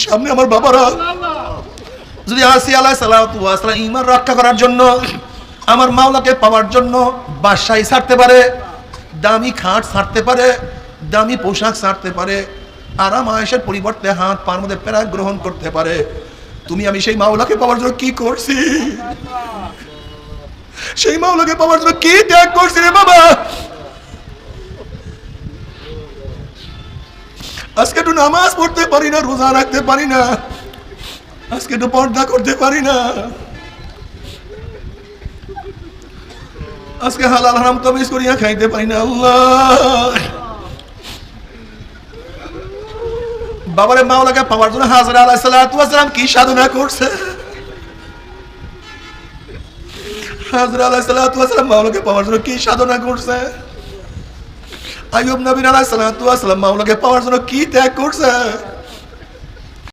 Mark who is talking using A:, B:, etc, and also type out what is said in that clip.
A: সামনে আমার বাবারা যদি আসিয়া আলাইহিস সালাতু ওয়াস সালাম ঈমান রক্ষা করার জন্য, আমার মাওলাকে পাওয়ার জন্য বাদশাহী ছাড়তে পারে, দামি খাট ছাড়তে পারে, দামি পোশাক ছাড়তে পারে, আরাম আয়েশের পরিবর্তে হাত পার মধ্যে প্যারা গ্রহণ করতে পারে, তুমি আমি সেই মাওলাকে পাওয়ার জন্য কি করছি? সেই মাওলাকে পাওয়ার জন্য কি ত্যাগ করছি রে বাবা? আজকে একটু নামাজ পড়তে পারি না, রোজা রাখতে পারি না, আজকে একটু পর্দা করতে পারি না, আজকে হালাল হারাম তামিজ করিয়া খাইতে পারি না। আল্লাহ বাবারে মাওলাকে পাওয়ার জন্য হাজরা আলাইহিস সালাতু ওয়াস সালাম কি সাধনা করছে? হাজরা আলাইহিস সালাতু ওয়াস সালাম মাওলাকে পাওয়ার জন্য কি সাধনা করছে? আইয়ুব নবী আলাইহিস সালাতু ওয়াস সালাম মাওলাকে পাওয়ার জন্য কি ত্যাগ করছে?